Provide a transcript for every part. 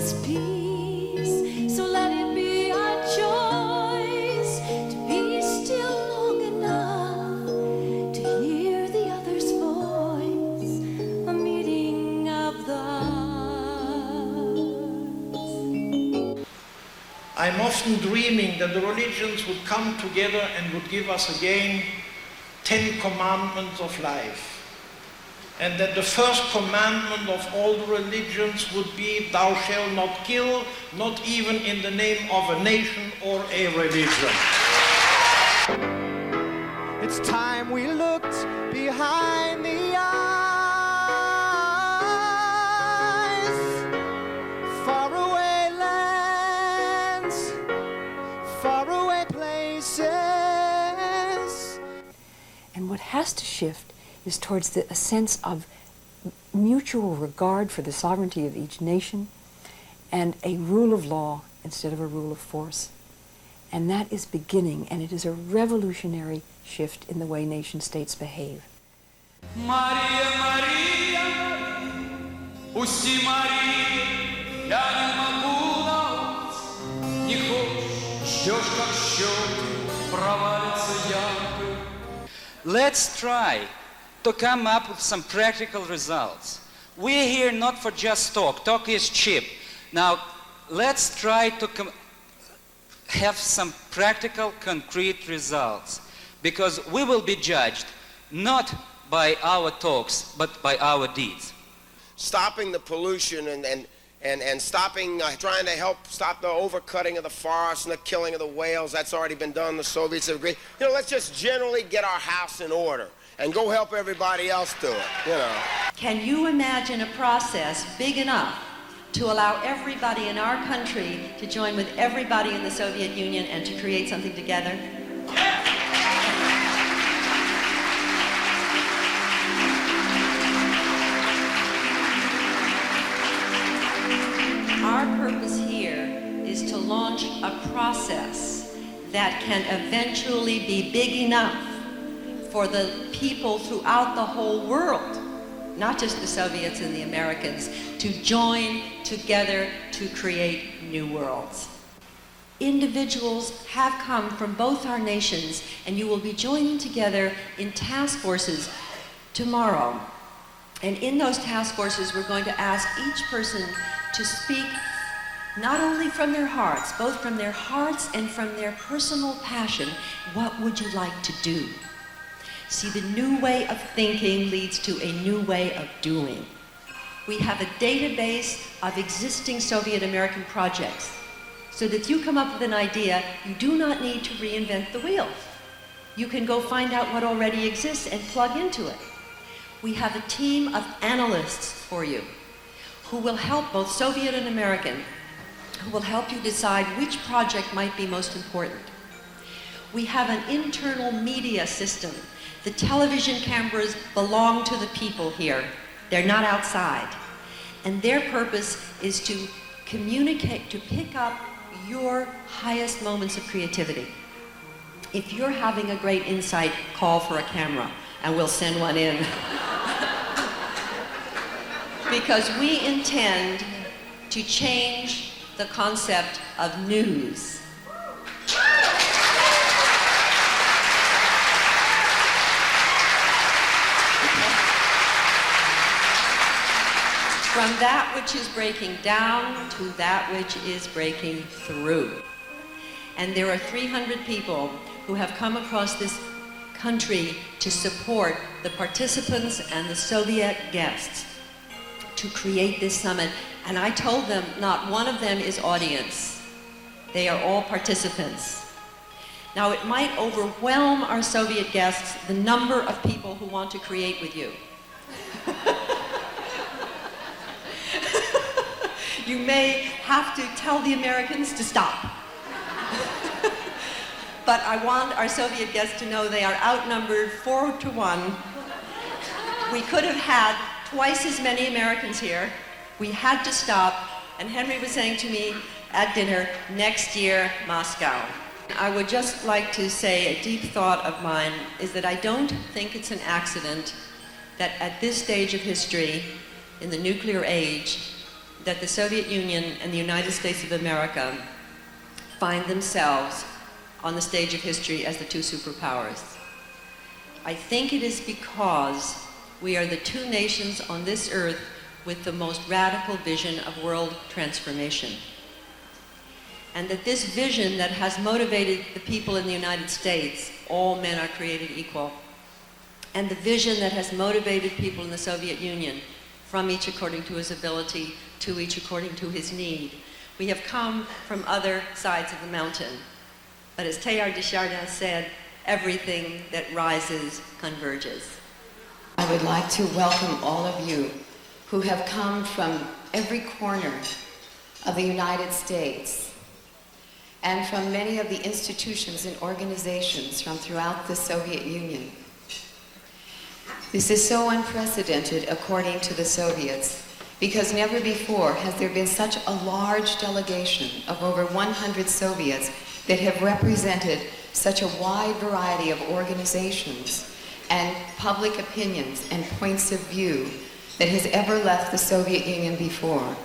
its peace. So let it be our choice to be still long enough to hear the other's voice, a meeting of the hearts. I'm often dreaming that the religions would come together and would give us again 10 commandments of life. And that the first commandment of all the religions would be, thou shalt not kill, not even in the name of a nation or a religion. It's time we looked behind the eyes. Faraway lands, faraway places. And what has to shift is towards a sense of mutual regard for the sovereignty of each nation and a rule of law instead of a rule of force. And that is beginning, and it is a revolutionary shift in the way nation states behave. Maria, Maria, пусти, Maria, я не могу на вас, не хочешь, ждешь, как счеты, провалится ямка. Let's try to come up with some practical results. We're here not for just talk. Talk is cheap. Now, let's try to have some practical, concrete results, because we will be judged not by our talks, but by our deeds. Stopping the pollution and stopping, trying to help stop the overcutting of the forests and the killing of the whales, that's already been done. The Soviets have agreed. You know, let's just generally get our house in order and go help everybody else do it, you know. Can you imagine a process big enough to allow everybody in our country to join with everybody in the Soviet Union and to create something together? Our purpose here is to launch a process that can eventually be big enough for the people throughout the whole world, not just the Soviets and the Americans, to join together to create new worlds. Individuals have come from both our nations, and you will be joining together in task forces tomorrow. And in those task forces, we're going to ask each person to speak not only from their hearts, both from their hearts and from their personal passion. What would you like to do? See, the new way of thinking leads to a new way of doing. We have a database of existing Soviet American projects, so that if you come up with an idea, you do not need to reinvent the wheel. You can go find out what already exists and plug into it. We have a team of analysts for you who will help, both Soviet and American, who will help you decide which project might be most important. We have an internal media system. The television cameras belong to the people here. They're not outside. And their purpose is to communicate, to pick up your highest moments of creativity. If you're having a great insight, call for a camera, and we'll send one in. Because we intend to change the concept of news. From that which is breaking down to that which is breaking through. And there are 300 people who have come across this country to support the participants and the Soviet guests to create this summit. And I told them not one of them is audience. They are all participants. Now, it might overwhelm our Soviet guests, the number of people who want to create with you. You may have to tell the Americans to stop. But I want our Soviet guests to know they are outnumbered 4-1. We could have had twice as many Americans here. We had to stop, and Henri was saying to me at dinner, next year, Moscow. I would just like to say a deep thought of mine is that I don't think it's an accident that at this stage of history, in the nuclear age, that the Soviet Union and the United States of America find themselves on the stage of history as the two superpowers. I think it is because we are the two nations on this earth with the most radical vision of world transformation. And that this vision that has motivated the people in the United States, all men are created equal, and the vision that has motivated people in the Soviet Union, from each according to his ability, to each according to his need. We have come from other sides of the mountain. But as Teilhard de Chardin said, everything that rises converges. I would like to welcome all of you who have come from every corner of the United States and from many of the institutions and organizations from throughout the Soviet Union. This is so unprecedented, according to the Soviets, because never before has there been such a large delegation of over 100 Soviets that have represented such a wide variety of organizations and public opinions and points of view that has ever left the Soviet Union before.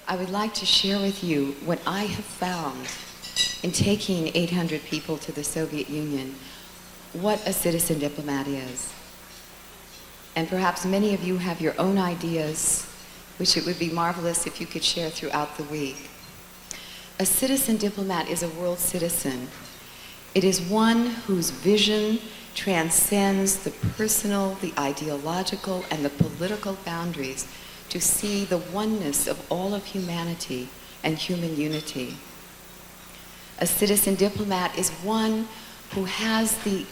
I would like to share with you what I have found in taking 800 people to the Soviet Union, what a citizen diplomat is. And perhaps many of you have your own ideas, which it would be marvelous if you could share throughout the week. A citizen diplomat is a world citizen. It is one whose vision transcends the personal, the ideological, and the political boundaries to see the oneness of all of humanity and human unity. A citizen diplomat is one who has the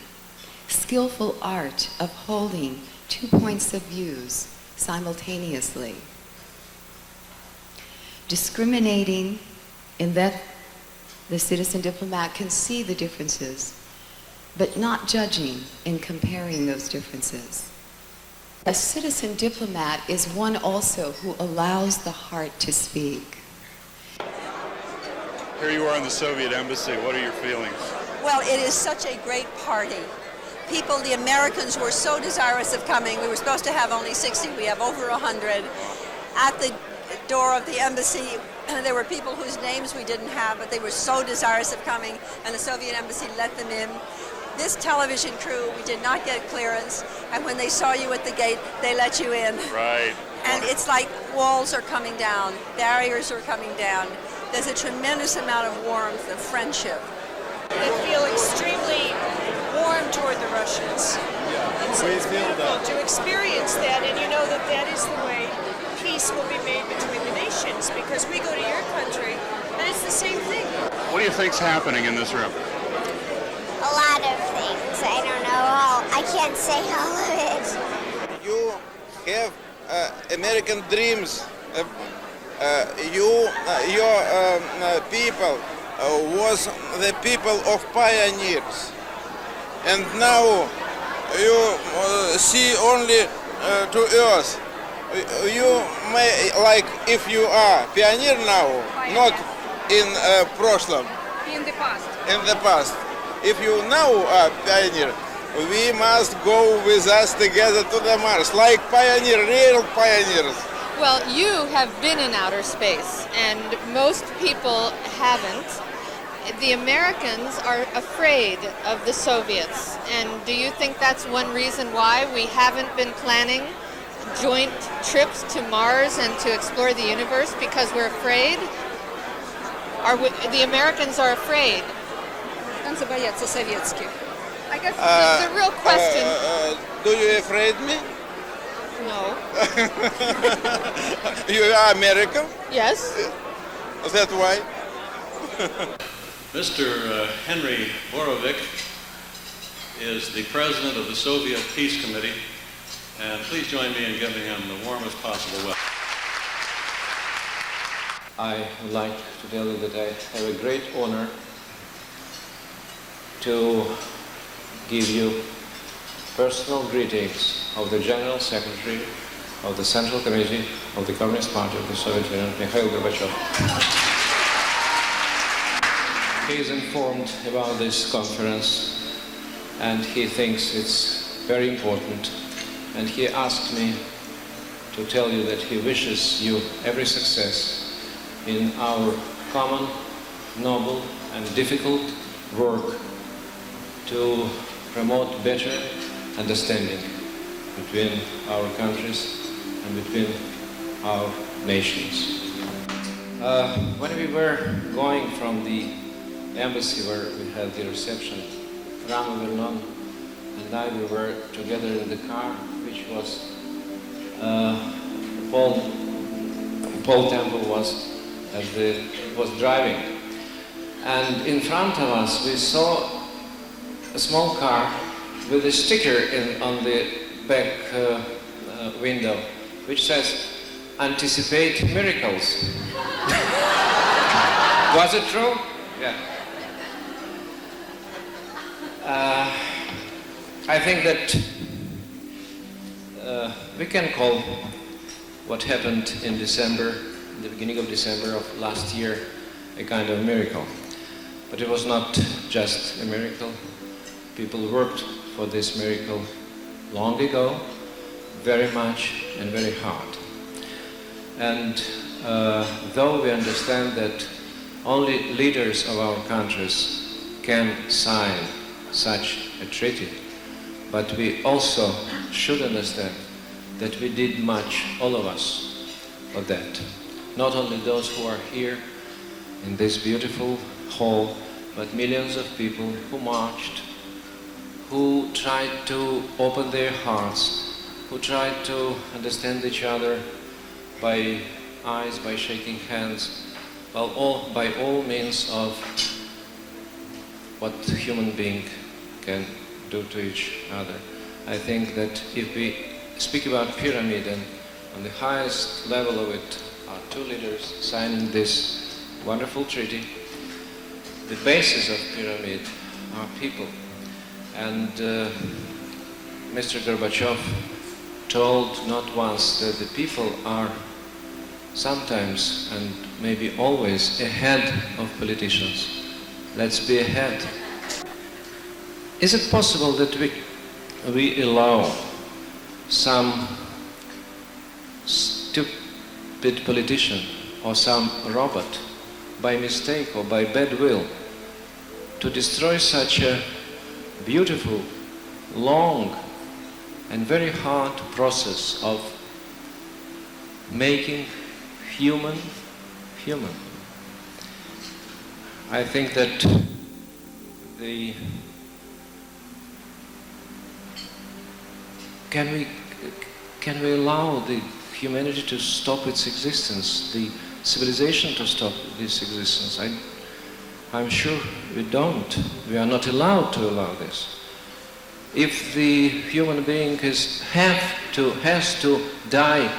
skillful art of holding 2 points of views simultaneously. Discriminating in that the citizen diplomat can see the differences, but not judging in comparing those differences. A citizen diplomat is one also who allows the heart to speak. Here you are in the Soviet embassy. What are your feelings? Well, it is such a great party. People, the Americans, were so desirous of coming. We were supposed to have only 60. We have over 100. At the door of the embassy, there were people whose names we didn't have, but they were so desirous of coming, and the Soviet embassy let them in. This television crew, we did not get clearance, and when they saw you at the gate, they let you in. Right. And it's like walls are coming down, barriers are coming down. There's a tremendous amount of warmth, of friendship. They feel extremely warm toward the Russians. It's beautiful to experience that, and you know that that is the way peace will be made between the nations, because we go to your country, and it's the same thing. What do you think's happening in this room? A lot of things. I don't know all. I can't say all of it. You have American dreams. Your people was the people of pioneers, and now you see only to earth. You may, like, if you are pioneer now, not in прошлом. In the past. In the past. If you now are pioneer, we must go with us together to the Mars, like pioneer, real pioneers. Well, you have been in outer space, and most people haven't. The Americans are afraid of the Soviets, and do you think that's one reason why we haven't been planning joint trips to Mars and to explore the universe? Because we're afraid? The Americans are afraid. I guess the real question... Do you afraid me? No. You are American? Yes. Is that why? Mr. Henri Borovik is the president of the Soviet Peace Committee, and please join me in giving him the warmest possible welcome. I would like to tell you that I have a great honor to give you personal greetings of the General Secretary of the Central Committee of the Communist Party of the Soviet Union, Mikhail Gorbachev. He is informed about this conference, and he thinks it's very important, and he asked me to tell you that he wishes you every success in our common, noble and difficult work to promote better understanding between our countries and between our nations. When we were going from the embassy where we had the reception, Rama Vernon and I, we were together in the car, which was Paul Temple was driving, and in front of us we saw a small car with a sticker on the back window which says, "Anticipate miracles." Was it true? Yeah. I think that we can call what happened in December, the beginning of December of last year, a kind of miracle. But it was not just a miracle. People worked for this miracle long ago, very much and very hard. And though we understand that only leaders of our countries can sign such a treaty, but we also should understand that we did much, all of us, for that. Not only those who are here in this beautiful hall, but millions of people who marched, who tried to open their hearts, who tried to understand each other by eyes, by shaking hands, by all means of what a human being can do to each other. I think that if we speak about pyramid, and on the highest level of it are two leaders signing this wonderful treaty, the basis of pyramid are people. And Mr. Gorbachev told not once that the people are sometimes and maybe always ahead of politicians. Let's be ahead. Is it possible that we allow some stupid politician or some robot by mistake or by bad will to destroy such a beautiful, long and very hard process of making human? I think that can we allow the humanity to stop its existence, the civilization to stop this existence? I'm sure we don't. We are not allowed to allow this. If the human being has to die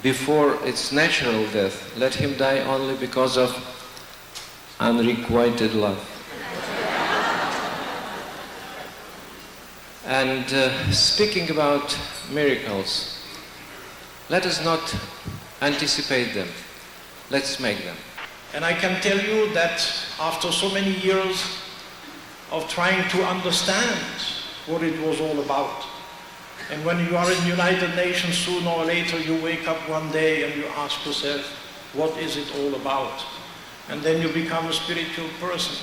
before its natural death, let him die only because of unrequited love. And speaking about miracles, let us not anticipate them. Let's make them. And I can tell you that after so many years of trying to understand what it was all about, and when you are in the United Nations, sooner or later you wake up one day and you ask yourself, what is it all about? And then you become a spiritual person.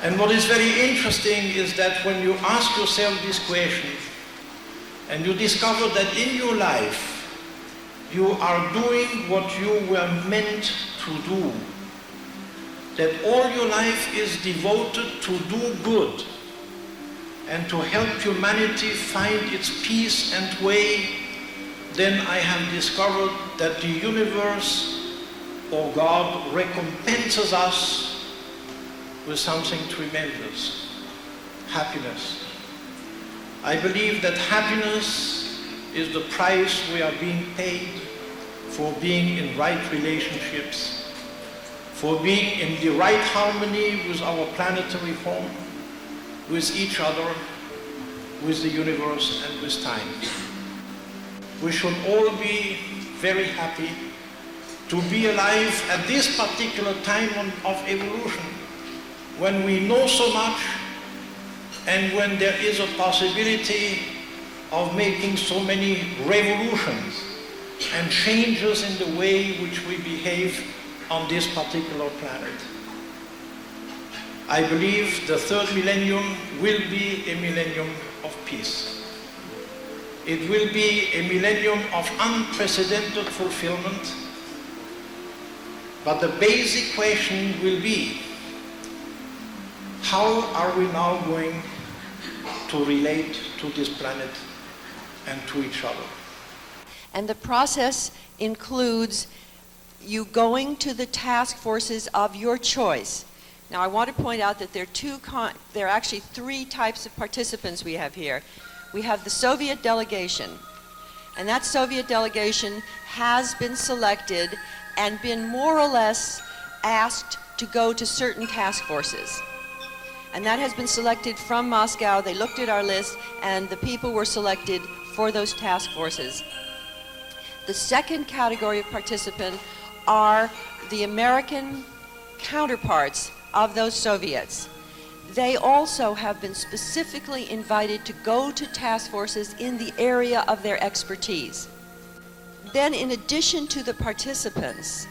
And what is very interesting is that when you ask yourself this question, and you discover that in your life you are doing what you were meant to do, that all your life is devoted to do good and to help humanity find its peace and way, then I have discovered that the universe or God recompenses us with something tremendous: happiness. I believe that happiness is the price we are being paid for being in right relationships, for being in the right harmony with our planetary home, with each other, with the universe and with time. We should all be very happy to be alive at this particular time of evolution, when we know so much and when there is a possibility of making so many revolutions and changes in the way which we behave on this particular planet. I believe the third millennium will be a millennium of peace. It will be a millennium of unprecedented fulfillment, but the basic question will be, how are we now going to relate to this planet and to each other? And the process includes you going to the task forces of your choice. Now I want to point out that there are actually three types of participants we have here. We have the Soviet delegation, and that Soviet delegation has been selected and been more or less asked to go to certain task forces. And that has been selected from Moscow. They looked at our list, and the people were selected for those task forces. The second category of participant are the American counterparts of those Soviets. They also have been specifically invited to go to task forces in the area of their expertise. Then, in addition to the participants,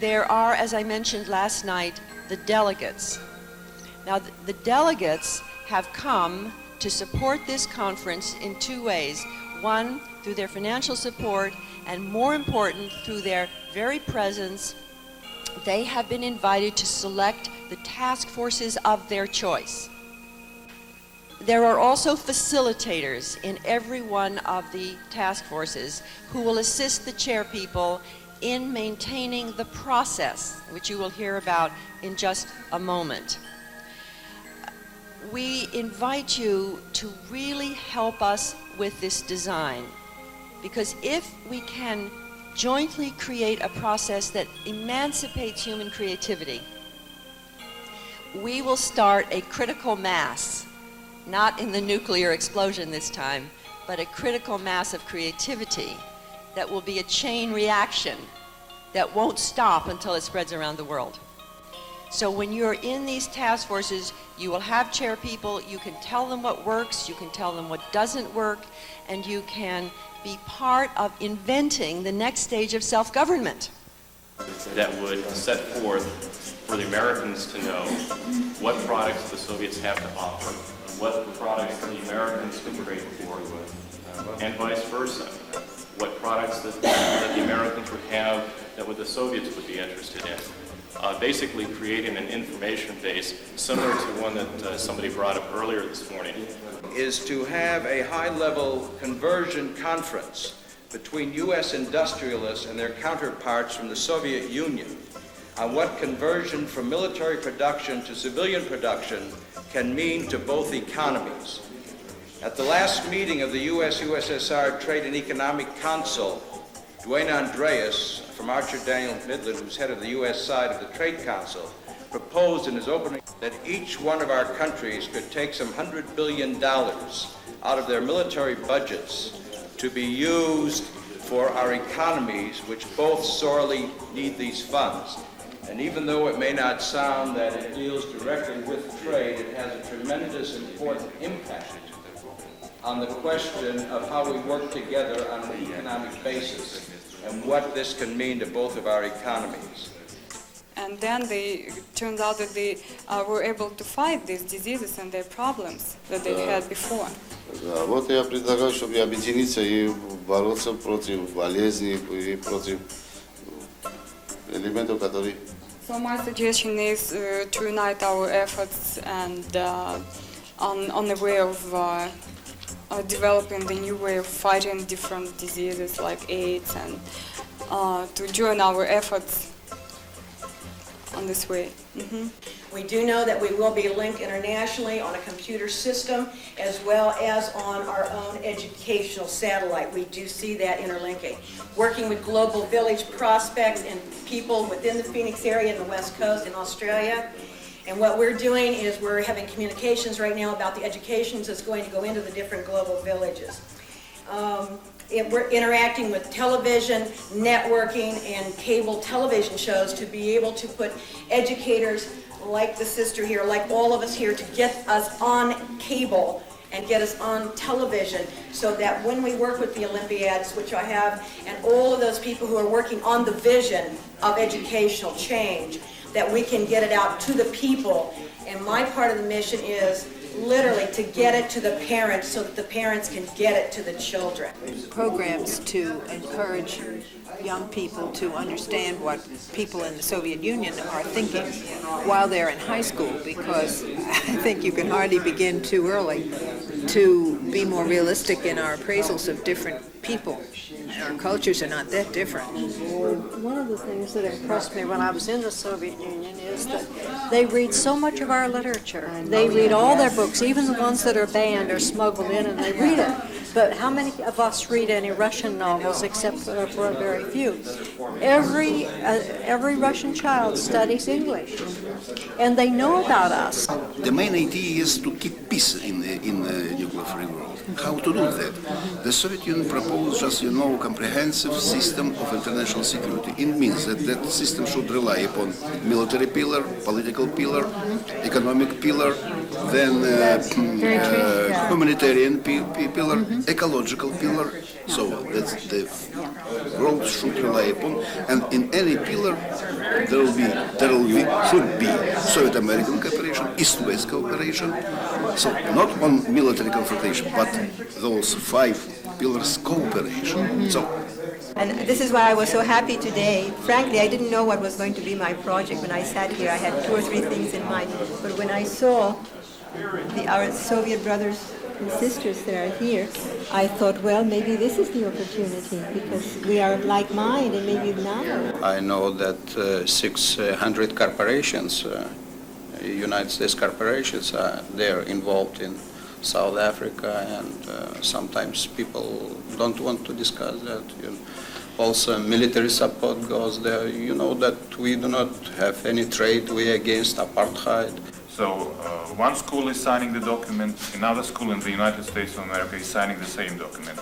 there are, as I mentioned last night, the delegates. Now, the delegates have come to support this conference in two ways. One, through their financial support, and more important, through their very presence. They have been invited to select the task forces of their choice. There are also facilitators in every one of the task forces who will assist the chair people in maintaining the process, which you will hear about in just a moment. We invite you to really help us with this design, because if we can jointly create a process that emancipates human creativity, we will start a critical mass, not in the nuclear explosion this time, but a critical mass of creativity that will be a chain reaction that won't stop until it spreads around the world. So when you're in these task forces, you will have chair people, you can tell them what works, you can tell them what doesn't work, and you can be part of inventing the next stage of self-government. That would set forth for the Americans to know what products the Soviets have to offer, what products the Americans could trade for, and vice versa. What products that the Americans would have that the Soviets would be interested in. Basically creating an information base similar to one that somebody brought up earlier this morning. Is to have a high-level conversion conference between U.S. industrialists and their counterparts from the Soviet Union on what conversion from military production to civilian production can mean to both economies. At the last meeting of the U.S.-USSR Trade and Economic Council, Duane Andreas from Archer Daniel Midland, who's head of the U.S. side of the Trade Council, proposed in his opening that each one of our countries could take some $100 billion out of their military budgets to be used for our economies, which both sorely need these funds. And even though it may not sound that it deals directly with trade, it has a tremendous important impact on the question of how we work together on an economic basis and what this can mean to both of our economies. And then it turns out that they were able to fight these diseases and their problems that they had before. Вот я предлагаю, чтобы объединиться и бороться против болезней и против элементов, которые... So my suggestion is to unite our efforts and on the way of developing the new way of fighting different diseases like AIDS, and to join our efforts on this way. Mm-hmm. We do know that we will be linked internationally on a computer system as well as on our own educational satellite. We do see that interlinking. Working with Global Village prospects and people within the Phoenix area and the West Coast in Australia. And what we're doing is we're having communications right now about the educations that's going to go into the different global villages. We're interacting with television, networking, and cable television shows to be able to put educators like the sister here, like all of us here, to get us on cable and get us on television so that when we work with the Olympiads, which I have, and all of those people who are working on the vision of educational change, that we can get it out to the people. And my part of the mission is literally to get it to the parents so that the parents can get it to the children. Programs to encourage young people to understand what people in the Soviet Union are thinking while they're in high school, because I think you can hardly begin too early to be more realistic in our appraisals of different people. Our cultures are not that different. One of the things that impressed me when I was in the Soviet Union is that they read so much of our literature. They read all their books, even the ones that are banned or smuggled in, and they read it. But how many of us read any Russian novels except for a very few? Every Russian child studies English, and they know about us. The main idea is to keep peace in the nuclear-free world. How to do that? The Soviet Union proposed, as you know, a comprehensive system of international security. It means that that system should rely upon military pillar, political pillar, economic pillar, then humanitarian pillar, ecological pillar. So that's the world should rely upon, and in any pillar should be Soviet-American cooperation, East-West cooperation. So not on military confrontation, but those 5 pillars cooperation. So. And this is why I was so happy today. Frankly, I didn't know what was going to be my project when I sat here. I had 2 or 3 things in mind. But when I saw our Soviet brothers and sisters that are here, I thought, well, maybe this is the opportunity, because we are like mind, and maybe now. I know that 600 corporations, United States corporations, they're involved in South Africa, and sometimes people don't want to discuss that. Also, military support goes there. You know that we do not have any trade. We're against apartheid. So one school is signing the document, another school in the United States of America is signing the same document.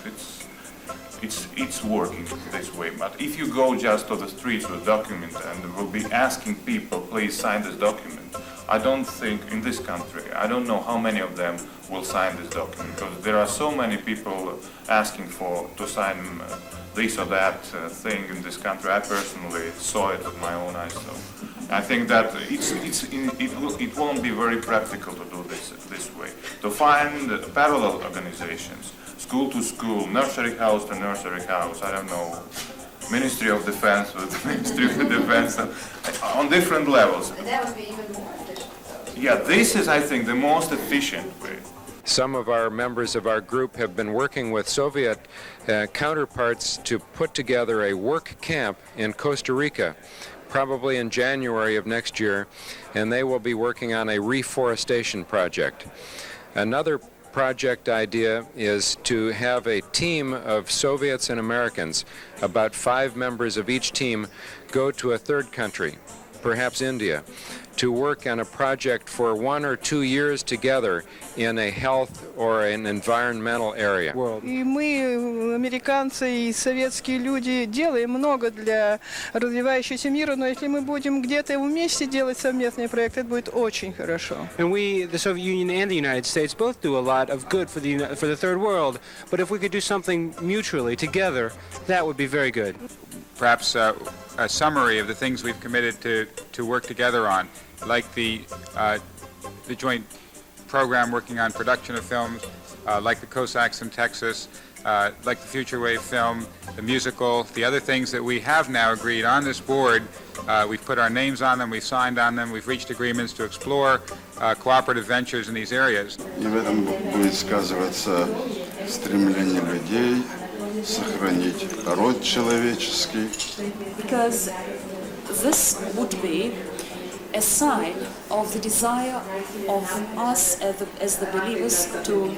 It's working this way. But if you go just to the streets with a document and will be asking people, please sign this document, I don't think in this country, I don't know how many of them will sign this document, because there are so many people asking to sign this or that thing in this country. I personally saw it with my own eyes. So I think that it won't be very practical to do this way. To find parallel organizations, school to school, nursery house to nursery house, I don't know, Ministry of Defense with the Ministry of Defense, on different levels. And that would be even more efficient. Yeah, this is, I think, the most efficient way. Some of our members of our group have been working with Soviet counterparts to put together a work camp in Costa Rica, probably in January of next year, and they will be working on a reforestation project. Another project idea is to have a team of Soviets and Americans, about 5 members of each team, go to a third country, perhaps India, to work on a project for 1 or 2 years together in a health or an environmental area. И мы, американцы и советские люди, делаем много для развивающегося мира, но если мы будем где-то вместе делать совместные проекты, это будет очень хорошо. And we, the Soviet Union and the United States, both do a lot of good for the third world. But if we could do something mutually together, that would be very good. Perhaps a summary of the things we've committed to work together on, like the joint program working on production of films, like the Cossacks in Texas, like the Future Wave film, the musical, the other things that we have now agreed on this board. We've put our names on them, we've signed on them, we've reached agreements to explore cooperative ventures in these areas. И в этом будет сказываться стремление людей сохранить род человеческий. Because this would be a sign of the desire of us as the believers to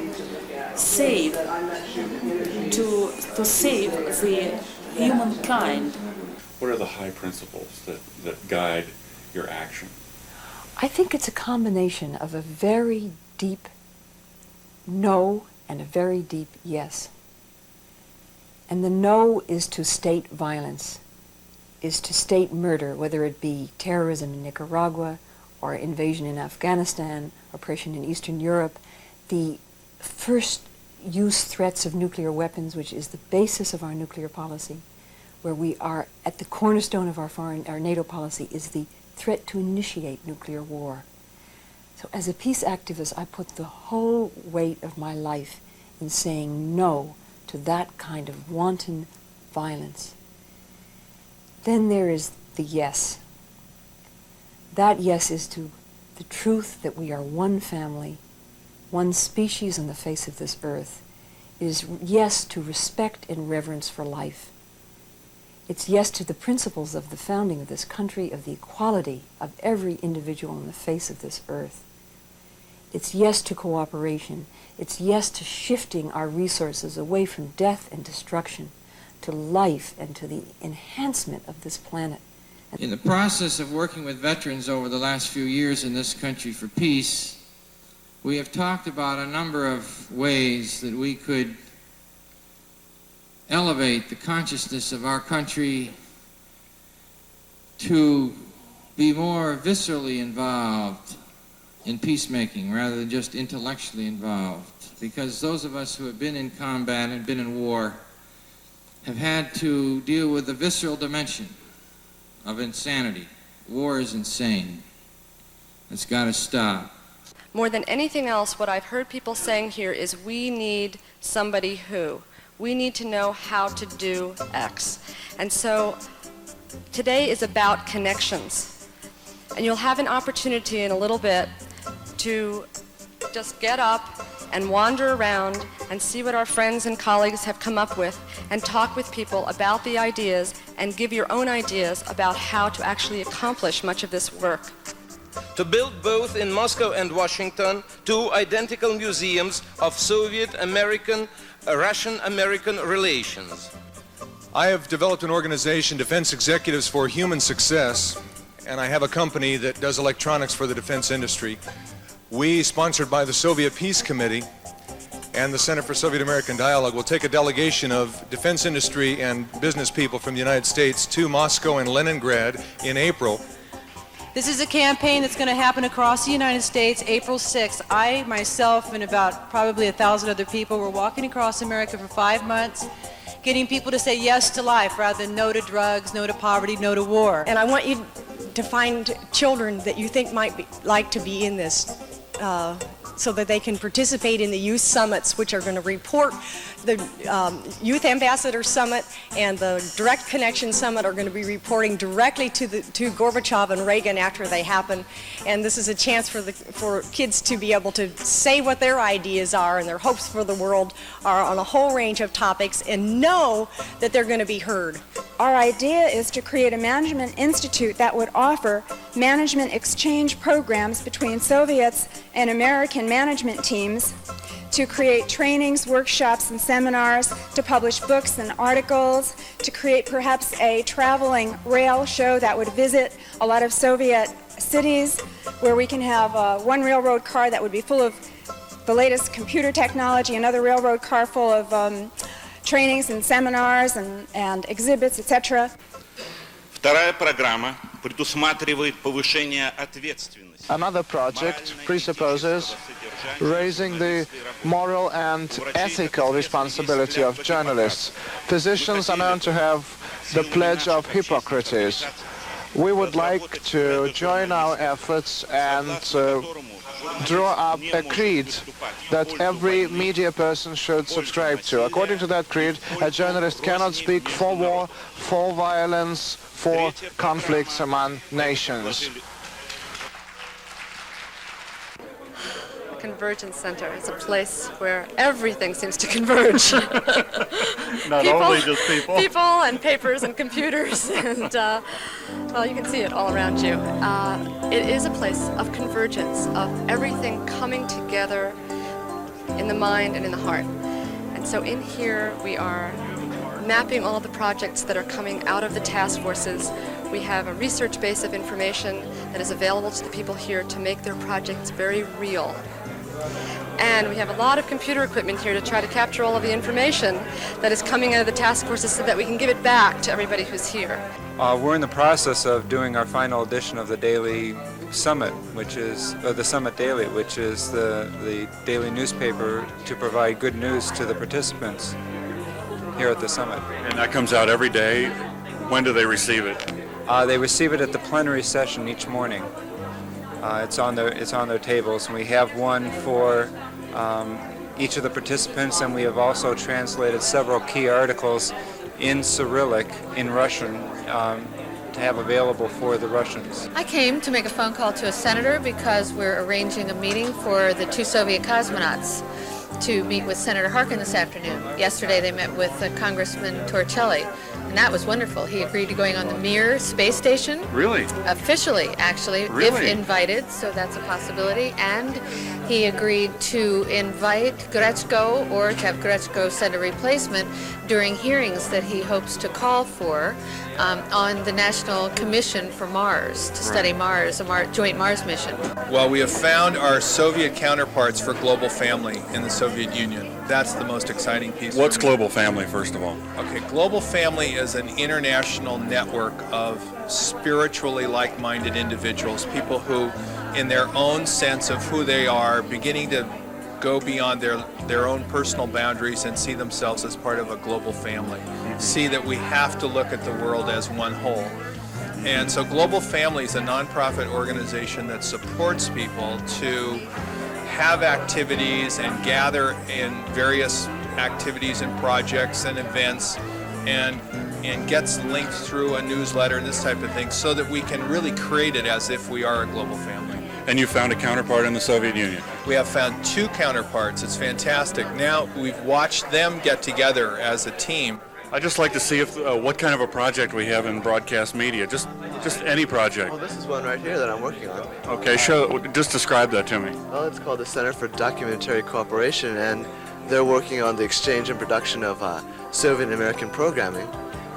save the humankind. What are the high principles that guide your action? I think it's a combination of a very deep no and a very deep yes. And the no is to state violence, is to state murder, whether it be terrorism in Nicaragua or invasion in Afghanistan, oppression in Eastern Europe. The first use threats of nuclear weapons, which is the basis of our nuclear policy, where we are at the cornerstone of our NATO policy, is the threat to initiate nuclear war. So as a peace activist, I put the whole weight of my life in saying no to that kind of wanton violence. Then there is the yes. That yes is to the truth that we are one family, one species on the face of this earth. It is yes to respect and reverence for life. It's yes to the principles of the founding of this country, of the equality of every individual on the face of this earth. It's yes to cooperation. It's yes to shifting our resources away from death and destruction to life and to the enhancement of this planet. In the process of working with veterans over the last few years in this country for peace, we have talked about a number of ways that we could elevate the consciousness of our country to be more viscerally involved in peacemaking rather than just intellectually involved. Because those of us who have been in combat and been in war have had to deal with the visceral dimension of insanity. War is insane. It's got to stop. More than anything else, what I've heard people saying here is we need somebody who. We need to know how to do X. And so today is about connections. And you'll have an opportunity in a little bit to just get up and wander around and see what our friends and colleagues have come up with and talk with people about the ideas and give your own ideas about how to actually accomplish much of this work. To build both in Moscow and Washington two identical museums of Soviet-American, Russian-American relations. I have developed an organization, Defense Executives for Human Success, and I have a company that does electronics for the defense industry. We, sponsored by the Soviet Peace Committee and the Center for Soviet-American Dialogue, will take a delegation of defense industry and business people from the United States to Moscow and Leningrad in April. This is a campaign that's going to happen across the United States, April 6th. I, myself, and about probably 1,000 other people were walking across America for 5 months, getting people to say yes to life rather than no to drugs, no to poverty, no to war. And I want you to find children that you think might like to be in this so that they can participate in the youth summits, which are going to report. The Youth Ambassador Summit and the Direct Connection Summit are going to be reporting directly to Gorbachev and Reagan after they happen. And this is a chance for kids to be able to say what their ideas are and their hopes for the world are on a whole range of topics and know that they're going to be heard. Our idea is to create a management institute that would offer management exchange programs between Soviets and American management teams, to create trainings, workshops, and seminars, to publish books and articles, to create perhaps a traveling rail show that would visit a lot of Soviet cities, where we can have one railroad car that would be full of the latest computer technology, another railroad car full of trainings and seminars and exhibits, etc. Вторая программа предусматривает повышение ответственности. Another project presupposes raising the moral and ethical responsibility of journalists. Physicians are known to have the pledge of Hippocrates. We would like to join our efforts and draw up a creed that every media person should subscribe to. According to that creed, a journalist cannot speak for war, for violence, for conflicts among nations. Convergence Center is a place where everything seems to converge. Not only just people. People and papers and computers and, well, you can see it all around you. It is a place of convergence, of everything coming together in the mind and in the heart. And so in here we are mapping all the projects that are coming out of the task forces. We have a research base of information that is available to the people here to make their projects very real. And we have a lot of computer equipment here to try to capture all of the information that is coming out of the task forces so that we can give it back to everybody who's here. We're in the process of doing our final edition of the daily Summit, which is the Summit Daily, which is the daily newspaper to provide good news to the participants here at the summit. And that comes out every day. When do they receive it? They receive it at the plenary session each morning. It's on their tables, and we have one for each of the participants, and we have also translated several key articles in Cyrillic, in Russian, to have available for the Russians. I came to make a phone call to a senator because we're arranging a meeting for the 2 Soviet cosmonauts to meet with Senator Harkin this afternoon. Yesterday they met with Congressman Torricelli, and that was wonderful. He agreed to going on the Mir space station. Really? Officially, actually, Really? if invited, so that's a possibility. And he agreed to invite Grechko, or to have Grechko send a replacement during hearings that he hopes to call for on the National Commission for Mars, to study Mars, a joint Mars mission. Well, we have found our Soviet counterparts for Global Family in the Soviet Union. That's the most exciting piece. What's Global Family, first of all? Okay, Global Family is an international network of spiritually like-minded individuals, people who, in their own sense of who they are, beginning to go beyond their own personal boundaries and see themselves as part of a global family. See that we have to look at the world as one whole. And so Global Family is a nonprofit organization that supports people to have activities and gather in various activities and projects and events and gets linked through a newsletter and this type of thing so that we can really create it as if we are a global family. And you found a counterpart in the Soviet Union? We have found 2 counterparts. It's fantastic. Now we've watched them get together as a team. I'd just like to see if what kind of a project we have in broadcast media. Just any project. Well, this is one right here that I'm working on. Okay, just describe that to me. Well, it's called the Center for Documentary Cooperation, and they're working on the exchange and production of Soviet and American programming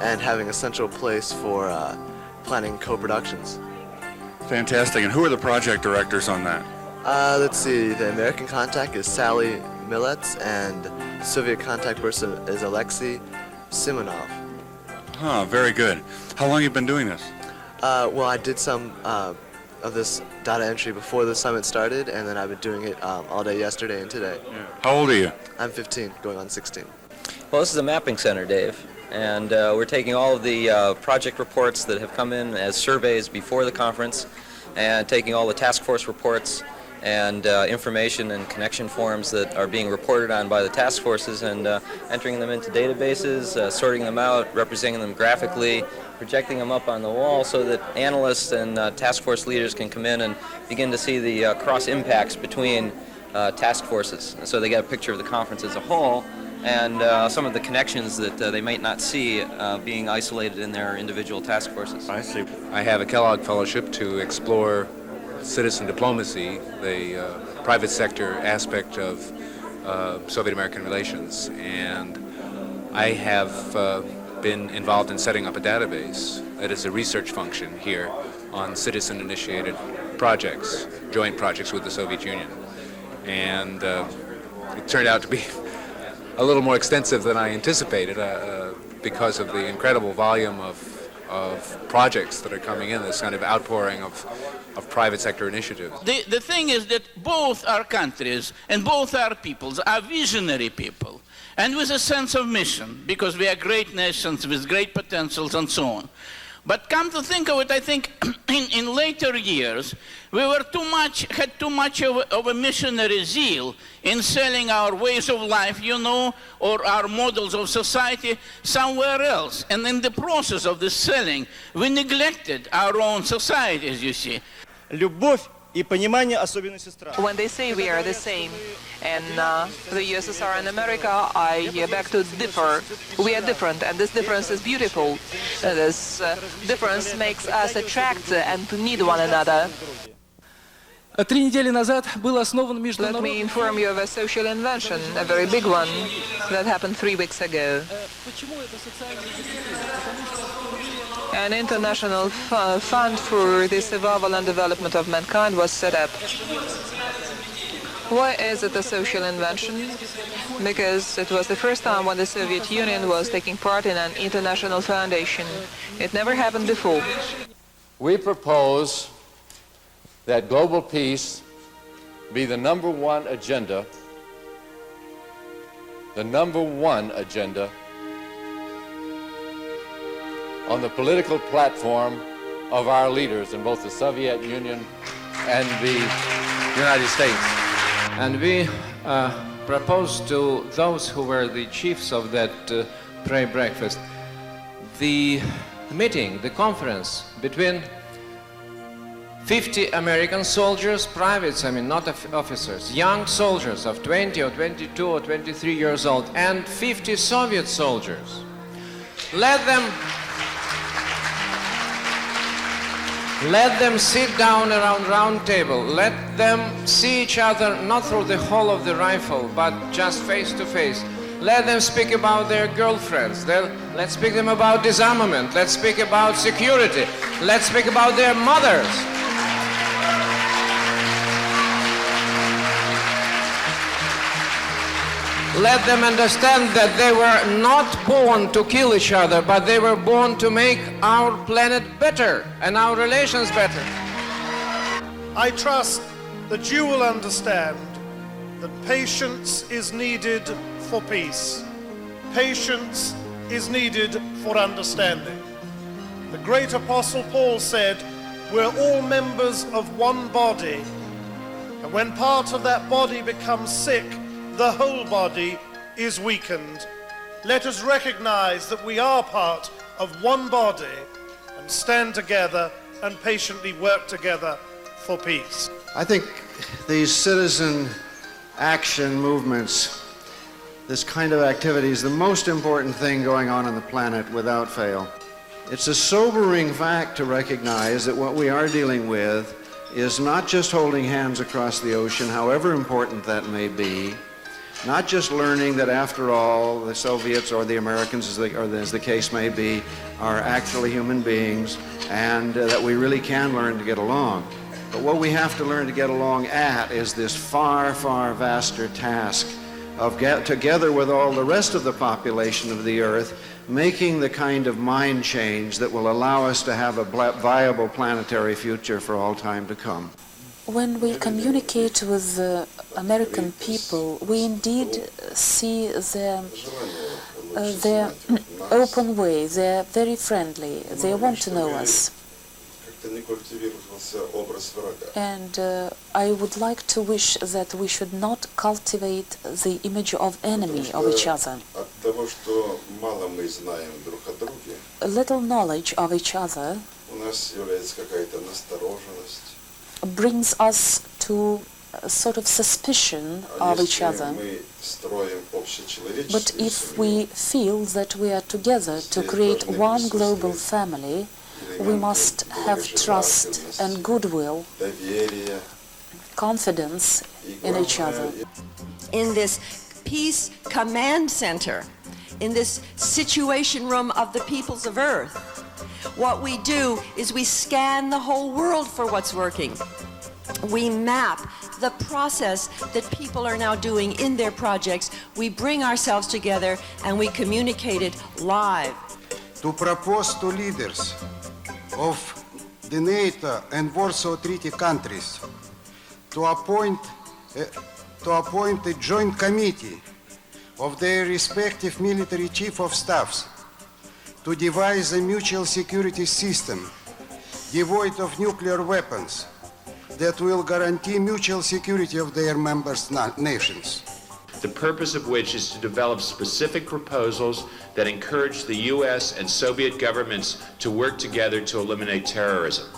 and having a central place for planning co-productions. Fantastic. And who are the project directors on that? Let's see. The American contact is Sally Millets, and the Soviet contact person is Alexei Simonov. Huh, very good. How long have you been doing this? Well, I did some of this data entry before the summit started, and then I've been doing it all day yesterday and today. Yeah. How old are you? I'm 15, going on 16. Well, this is a mapping center, Dave, and we're taking all of the project reports that have come in as surveys before the conference and taking all the task force reports and information and connection forms that are being reported on by the task forces and entering them into databases, sorting them out, representing them graphically, projecting them up on the wall so that analysts and task force leaders can come in and begin to see the cross impacts between task forces. And so they get a picture of the conference as a whole and some of the connections that they might not see being isolated in their individual task forces. I see. I have a Kellogg Fellowship to explore citizen diplomacy, the private sector aspect of Soviet-American relations, and I have been involved in setting up a database that is a research function here on citizen-initiated projects, joint projects with the Soviet Union. And it turned out to be a little more extensive than I anticipated because of the incredible volume of projects that are coming in, this kind of outpouring of private sector initiatives. The thing is that both our countries and both our peoples are visionary people and with a sense of mission, because we are great nations with great potentials and so on. But come to think of it, I think in later years, we were had too much of a missionary zeal in selling our ways of life, you know, or our models of society somewhere else. And in the process of this selling, we neglected our own society, as you see. When they say we are the same, and the USSR and America, I beg to differ. We are different, and this difference is beautiful. This difference makes us attract and need one another. 3 недели назад был основан Let me inform you of a social invention, a very big one, that happened 3 weeks ago. An international fund for the survival and development of mankind was set up. Why is it a social invention? Because it was the first time when the Soviet Union was taking part in an international foundation. It never happened before. We propose that global peace be the number one agenda on the political platform of our leaders in both the Soviet Union and the United States. And we proposed to those who were the chiefs of that prayer breakfast, the meeting, the conference between 50 American soldiers, privates, I mean not officers, young soldiers of 20 or 22 or 23 years old, and 50 Soviet soldiers. Let them sit down around round table. Let them see each other not through the hole of the rifle, but just face to face. Let them speak about their girlfriends. Let's speak them about disarmament. Let's speak about security. Let's speak about their mothers. Let them understand that they were not born to kill each other, but they were born to make our planet better and our relations better. I trust that you will understand that patience is needed for peace. Patience is needed for understanding. The great Apostle Paul said, we're all members of one body, and when part of that body becomes sick, the whole body is weakened. Let us recognize that we are part of one body and stand together and patiently work together for peace. I think these citizen action movements, this kind of activity is the most important thing going on the planet without fail. It's a sobering fact to recognize that what we are dealing with is not just holding hands across the ocean, however important that may be, not just learning that after all the Soviets or the Americans, as the case may be, are actually human beings and that we really can learn to get along. But what we have to learn to get along at is this far, far vaster task of together with all the rest of the population of the earth, making the kind of mind change that will allow us to have a viable planetary future for all time to come. When we communicate with the American people, we indeed see their open way. They're very friendly. They want to know us. And I would like to wish that we should not cultivate the image of enemy of each other. A little knowledge of each other brings us to a sort of suspicion of each other. But if we feel that we are together to create one global family, we must have trust and goodwill, confidence in each other. In this Peace Command Center, in this situation room of the peoples of Earth, what we do is we scan the whole world for what's working. We map the process that people are now doing in their projects. We bring ourselves together and we communicate it live. To propose to leaders of the NATO and Warsaw Treaty countries to appoint a joint committee of their respective military chief of staffs to devise a mutual security system devoid of nuclear weapons that will guarantee mutual security of their member nations. The purpose of which is to develop specific proposals that encourage the U.S. and Soviet governments to work together to eliminate terrorism.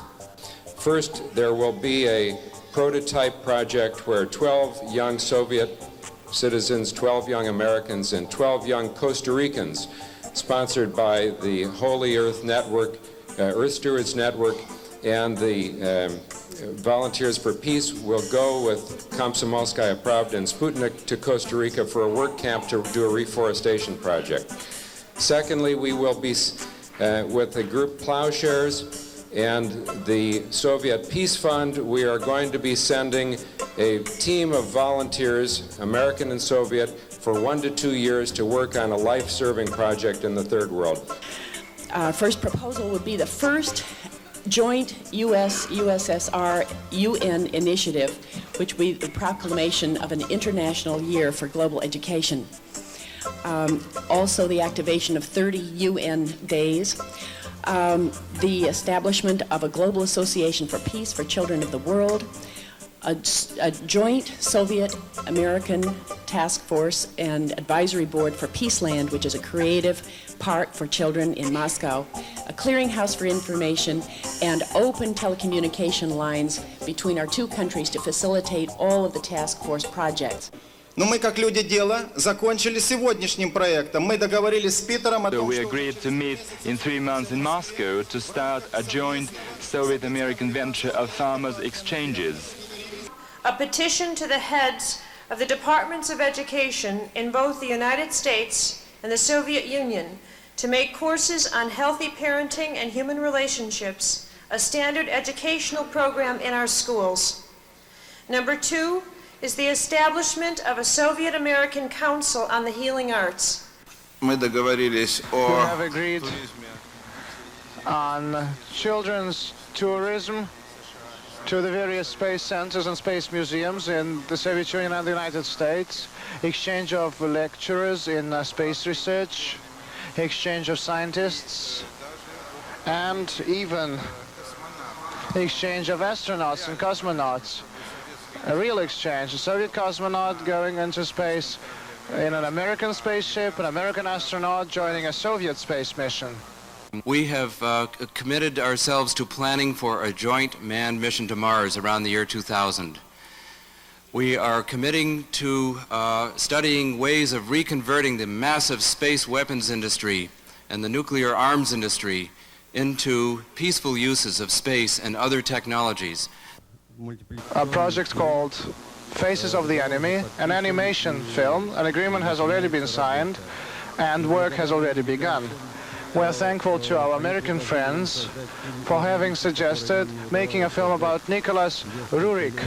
First, there will be a prototype project where 12 young Soviet citizens, 12 young Americans, and 12 young Costa Ricans, sponsored by the Holy Earth Network, Earth Stewards Network, and the Volunteers for Peace, will go with Komsomolskaya Pravda and Sputnik to Costa Rica for a work camp to do a reforestation project. Secondly, we will be with the group Plowshares and the Soviet Peace Fund, we are going to be sending a team of volunteers, American and Soviet, for 1 to 2 years to work on a life-serving project in the Third World. Our first proposal would be the first joint US-USSR UN initiative, which we the proclamation of an international year for global education. Also the activation of 30 UN days, the establishment of a global association for peace for children of the world, a joint Soviet-American task force and advisory board for Peaceland, which is a creative park for children in Moscow, a clearinghouse for information, and open telecommunication lines between our two countries to facilitate all of the task force projects. Но мы, как люди дела, закончили сегодняшним проектом. Мы договорились с Питером о том, We agreed to meet in 3 months in Moscow to start a joint Soviet-American venture of farmers' exchanges. A petition to the heads of the departments of education in both the United States and the Soviet Union to make courses on healthy parenting and human relationships a standard educational program in our schools. Number 2 is the establishment of a Soviet-American Council on the Healing Arts. Мы договорились We have agreed on children's tourism to the various space centers and space museums in the Soviet Union and the United States, exchange of lecturers in space research, exchange of scientists, and even exchange of astronauts and cosmonauts. A real exchange, a Soviet cosmonaut going into space in an American spaceship, an American astronaut joining a Soviet space mission. We have committed ourselves to planning for a joint manned mission to Mars around the year 2000. We are committing to studying ways of reconverting the massive space weapons industry and the nuclear arms industry into peaceful uses of space and other technologies. A project called Faces of the Enemy, an animation film. An agreement has already been signed and work has already begun. We're thankful to our American friends for having suggested making a film about Nicholas Rurik,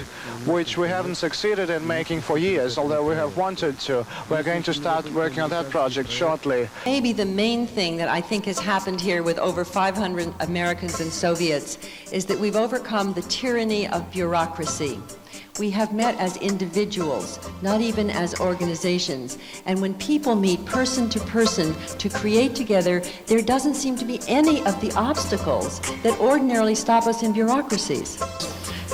which we haven't succeeded in making for years, although we have wanted to. We're going to start working on that project shortly. Maybe the main thing that I think has happened here with over 500 Americans and Soviets is that we've overcome the tyranny of bureaucracy. We have met as individuals, not even as organizations. And when people meet person to person to create together, there doesn't seem to be any of the obstacles that ordinarily stop us in bureaucracies.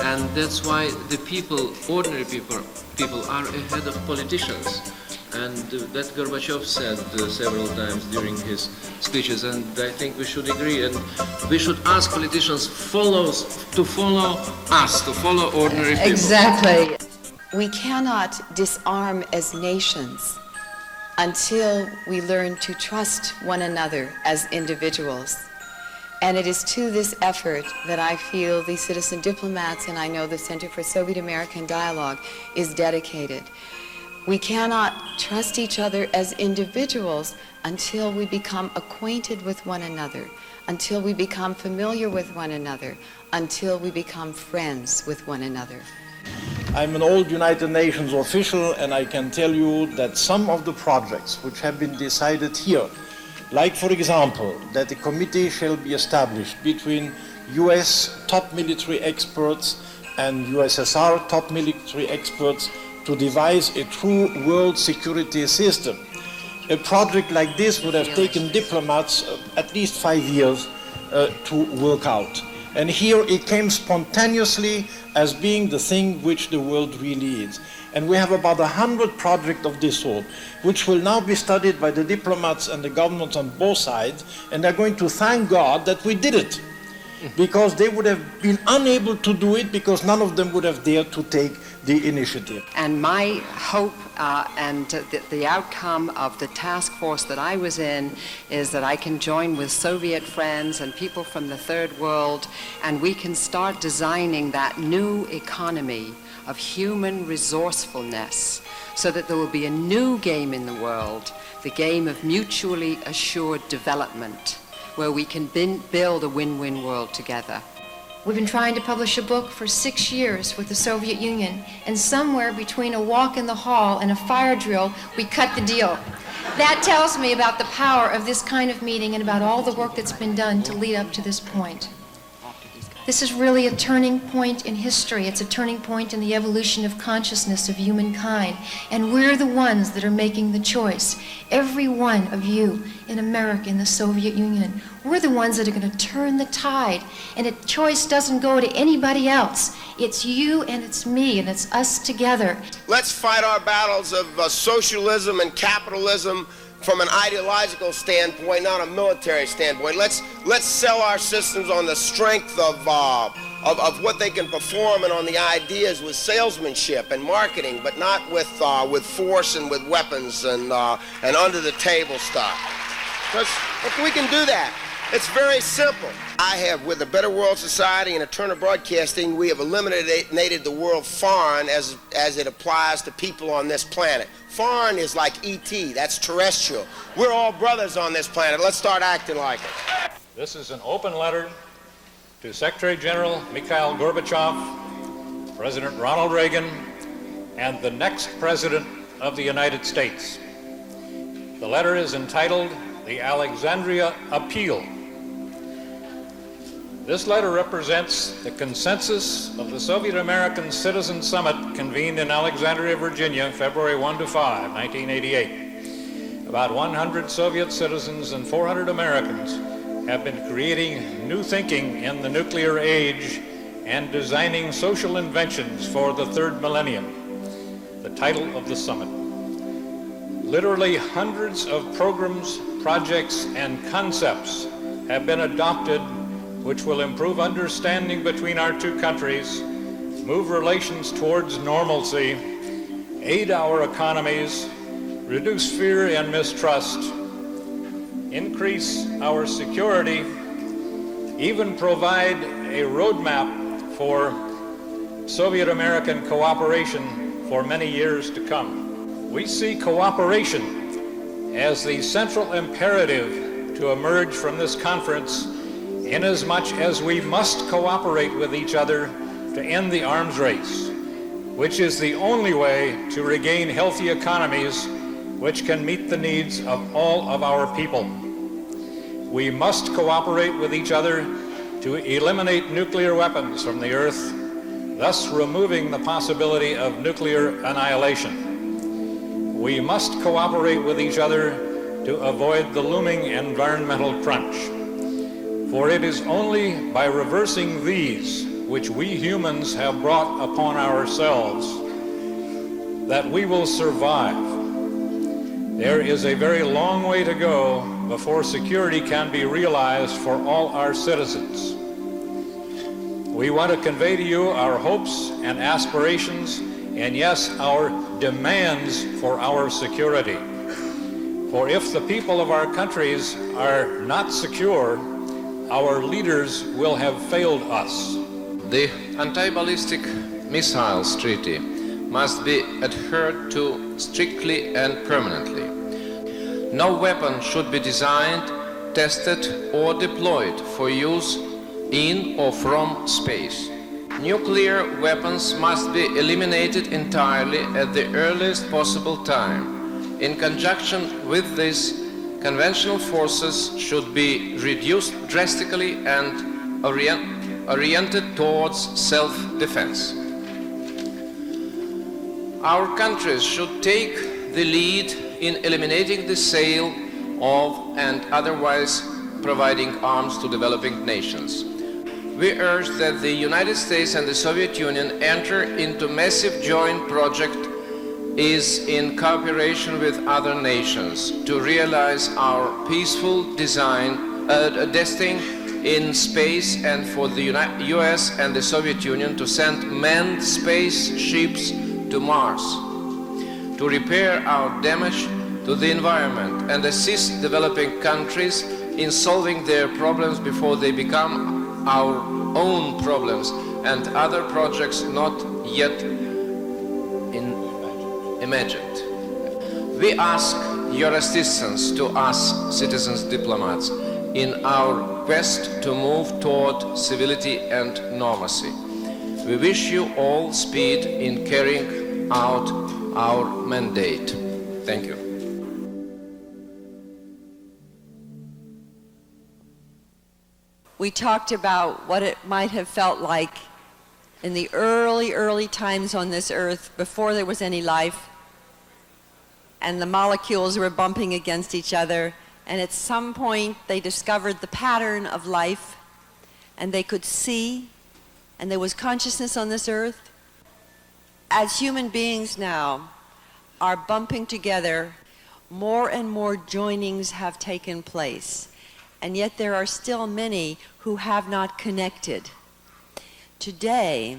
And that's why the people, ordinary people are ahead of politicians. And that Gorbachev said several times during his speeches, and I think we should agree, and we should ask politicians to follow us, to follow ordinary people. Exactly. We cannot disarm as nations until we learn to trust one another as individuals. And it is to this effort that I feel the citizen diplomats, and I know the Center for Soviet-American Dialogue is dedicated. We cannot trust each other as individuals until we become acquainted with one another, until we become familiar with one another, until we become friends with one another. I'm an old United Nations official, and I can tell you that some of the projects which have been decided here, like for example, that a committee shall be established between US top military experts and USSR top military experts to devise a true world security system. A project like this would have taken diplomats at least 5 years to work out. And here it came spontaneously as being the thing which the world really is. And we have about 100 projects of this sort, which will now be studied by the diplomats and the governments on both sides, and they're going to thank God that we did it. Because they would have been unable to do it because none of them would have dared to take the initiative. And my hope and the outcome of the task force that I was in is that I can join with Soviet friends and people from the third world, and we can start designing that new economy of human resourcefulness so that there will be a new game in the world, the game of mutually assured development, where we can build a win-win world together. We've been trying to publish a book for 6 years with the Soviet Union, and somewhere between a walk in the hall and a fire drill, we cut the deal. That tells me about the power of this kind of meeting and about all the work that's been done to lead up to this point. This is really a turning point in history. It's a turning point in the evolution of consciousness of humankind. And we're the ones that are making the choice. Every one of you in America, in the Soviet Union, we're the ones that are going to turn the tide. And the choice doesn't go to anybody else. It's you and it's me and it's us together. Let's fight our battles of socialism and capitalism from an ideological standpoint, not a military standpoint. Let's sell our systems on the strength of what they can perform and on the ideas with salesmanship and marketing, but not with force and with weapons and under the table stuff. Because if we can do that, it's very simple. I have, with the Better World Society and a Turner Broadcasting, we have eliminated the word foreign as it applies to people on this planet. Foreign is like E.T., that's terrestrial. We're all brothers on this planet. Let's start acting like it. This is an open letter to Secretary General Mikhail Gorbachev, President Ronald Reagan, and the next President of the United States. The letter is entitled The Alexandria Appeal. This letter represents the consensus of the Soviet American Citizen Summit convened in Alexandria, Virginia, February 1 to 5, 1988. About 100 Soviet citizens and 400 Americans have been creating new thinking in the nuclear age and designing social inventions for the third millennium, the title of the summit. Literally hundreds of programs, projects, and concepts have been adopted which will improve understanding between our two countries, move relations towards normalcy, aid our economies, reduce fear and mistrust, increase our security, even provide a roadmap for Soviet-American cooperation for many years to come. We see cooperation as the central imperative to emerge from this conference, inasmuch as we must cooperate with each other to end the arms race, which is the only way to regain healthy economies which can meet the needs of all of our people. We must cooperate with each other to eliminate nuclear weapons from the earth, thus removing the possibility of nuclear annihilation. We must cooperate with each other to avoid the looming environmental crunch. For it is only by reversing these, which we humans have brought upon ourselves, that we will survive. There is a very long way to go before security can be realized for all our citizens. We want to convey to you our hopes and aspirations, and yes, our demands for our security. For if the people of our countries are not secure, our leaders will have failed us. The anti-ballistic missiles treaty must be adhered to strictly and permanently. No weapon should be designed, tested, or deployed for use in or from space. Nuclear weapons must be eliminated entirely at the earliest possible time. In conjunction with this, conventional forces should be reduced drastically and oriented towards self-defense. Our countries should take the lead in eliminating the sale of and otherwise providing arms to developing nations. We urge that the United States and the Soviet Union enter into massive joint project is in cooperation with other nations to realize our peaceful destiny in space, and for the US and the Soviet Union to send manned spaceships to Mars, to repair our damage to the environment and assist developing countries in solving their problems before they become our own problems, and other projects not yet imagined. We ask your assistance to us, citizens diplomats, in our quest to move toward civility and normalcy. We wish you all speed in carrying out our mandate. Thank you. we talked about what it might have felt like in the early times on this earth before there was any life and the molecules were bumping against each other, and at some point they discovered the pattern of life and they could see, and there was consciousness on this earth. As human beings now are bumping together, more and more joinings have taken place, and yet there are still many who have not connected. Today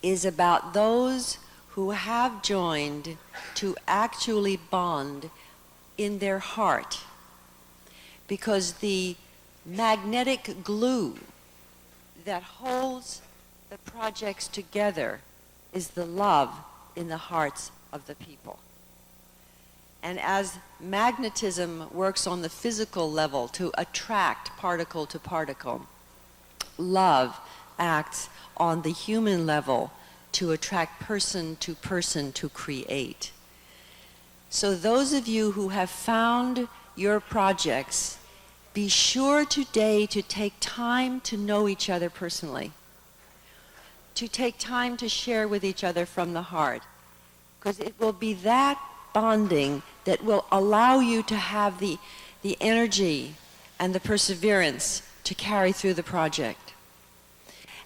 is about those who have joined to actually bond in their heart, because the magnetic glue that holds the projects together is the love in the hearts of the people. And as magnetism works on the physical level to attract particle to particle, love acts on the human level to attract person to create. So those of you who have found your projects, be sure today to take time to know each other personally, to take time to share with each other from the heart, because it will be that bonding that will allow you to have the energy and the perseverance to carry through the project.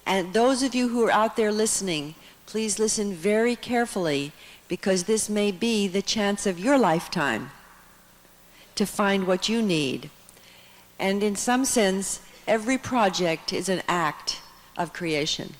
And those of you who are out there listening, please listen very carefully, because this may be the chance of your lifetime to find what you need. And in some sense, every project is an act of creation.